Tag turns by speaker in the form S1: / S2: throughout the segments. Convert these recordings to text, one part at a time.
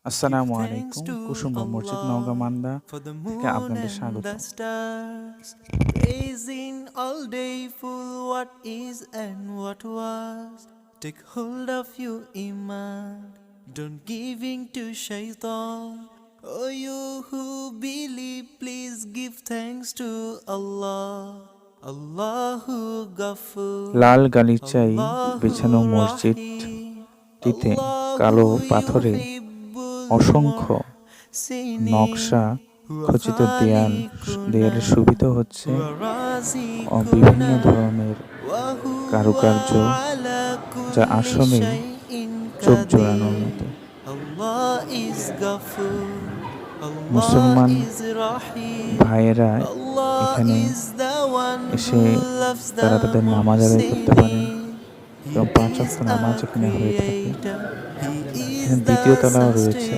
S1: আসসালামু আলাইকুম। কুসুম্বা মসজিদ নওগাঁ মান্দা
S2: for the
S1: থেকে
S2: moon
S1: আপনাদের
S2: and
S1: স্বাগত।
S2: the stars, praising all day full what is and what was. Take hold of your iman, don't give in to shaitan. Oh, you who believe, please give thanks to Allah. Allahu Ghafur,
S1: Lal গালিচায়
S2: Allahu
S1: বিছানো
S2: Rahim,
S1: মসজিদটিতে
S2: Allahu
S1: কালো পাথরে
S2: yuhibbul
S1: অসংখ্য নকশা খচিত দেয়ালে শোভিত হচ্ছে বিভিন্ন ধরনের কারুকার্য, যা আসলেই চোখ জোড়ানোর মতো। মুসলমান ভাইয়েরা এখানে এসে তারা তাদের নামাজ আদায় করতে পারেন এবং 5 ওয়াক্ত নামাজ এখানে হয়ে থাকে। এখানে দ্বিতীয় তলাও রয়েছে।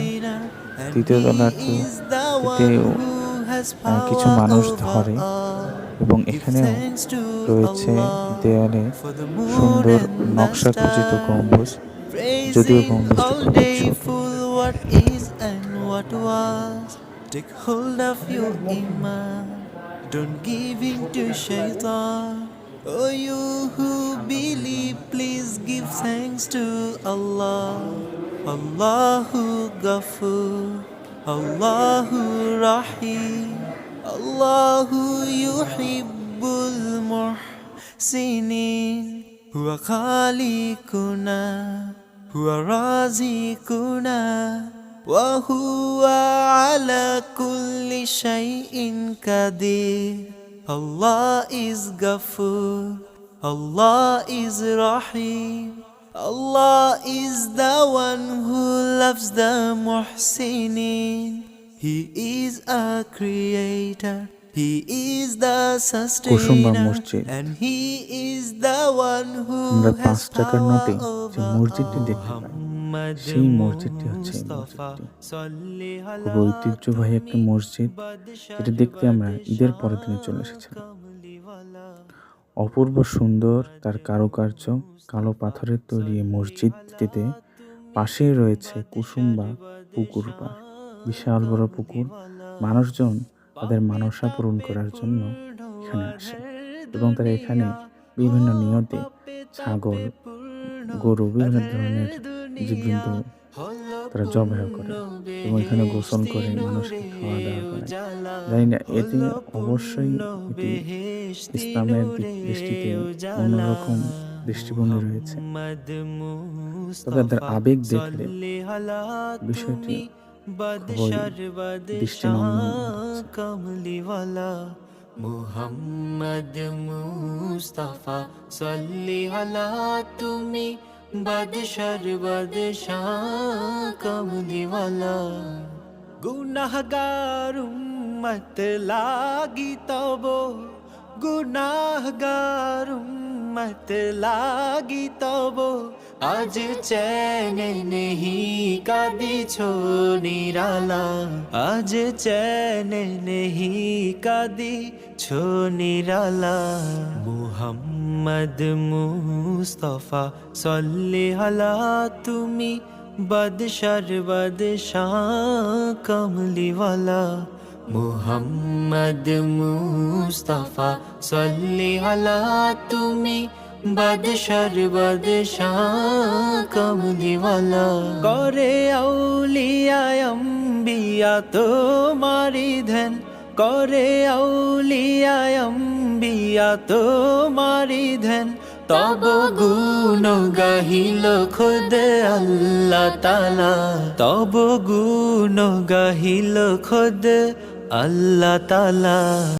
S1: তৃতীয় তলাতেও কিছু মানুষ ধরে এবং এখানেও রয়েছে দেয়ালে সুন্দর নকশা খচিত গম্বুজ, যদিও গম্বুজটা খুব ছোট।
S2: Take hold of your iman, don't give in to shaitan. Oh, you who believe, please give thanks to Allah. Allahu Ghafur, Allahu Rahim, Allahu yuhibbul muhsinin. Huwa khaliquna, huwa razikuna, wa huwa ala kulli shay'in qadir. Allah is Ghafur, Allah is Rahim, Allah is the one who loves the muhsinin. He is a creator, He is the
S1: Kusumba
S2: sustainer,
S1: মসজিদ।
S2: and He is the one who
S1: আমরা
S2: has
S1: 5 টাকার নোটে
S2: power
S1: যে
S2: over
S1: মসজিদটি
S2: all.
S1: দেখতে পাই, সেই মসজিদটি হচ্ছে এই মসজিদটি। খুব ঐতিহ্যবাহী একটি মসজিদ, যেটা দেখতে আমরা ঈদের পরের দিনে চলে এসেছিলাম। অপূর্ব সুন্দর তার কারুকার্য, কালো পাথরের তৈরি এই মসজিদটিতে পাশেই রয়েছে কুসুম্বা পুকুর পাড়, বিশাল বড় পুকুর। মানুষজন তাদের মানসা পূরণ করার জন্য এখানে আসে এবং তারা এখানে বিভিন্ন নিয়তে ছাগল, গরু, বিভিন্ন ধরনের জীবজন্তু তারা জবাই করে এবং এখানে গোসল করে মানুষকে খাওয়া দাওয়া করে। জানি না, এতে অবশ্যই এটি ইসলামের দৃষ্টিতে অন্যরকম দৃষ্টিভঙ্গি রয়েছে, তবে তাদের আবেগ দেখলে বিষয়টি খুবই দৃষ্টিনন্দন।
S2: মুহাম্মদ মুস্তাফা সাল্লি আলা তুমি বাদশার বাদশাহ কমলিওয়ালা। গুনাহগার উম্মত লাগি তব, গুনাহগার উম্মত লাগি তব, আজ চैन नहीं কাঁদিছো নিরালা, আজ चैन नहीं কাঁদিছো নিরালা। মুহাম্মদ মুস্তাফা সাল্লি আলা তুমি বাদশার বাদশাহ কমলিওয়ালা। মুহাম্মদ মুস্তাফা সাল্লি আলা তুমি বাদশার বাদশাহ কমলিওয়ালা। করে আউলিয়া আম্বিয়া তোমারি ধ্যান, করে আউলিয়া আম্বিয়া তোমারি ধ্যান, তব গুণ গাহিল খুদ আল্লাহ তাআলা, তব গুণ গাহিল খুদ আল্লাহ তাআলা।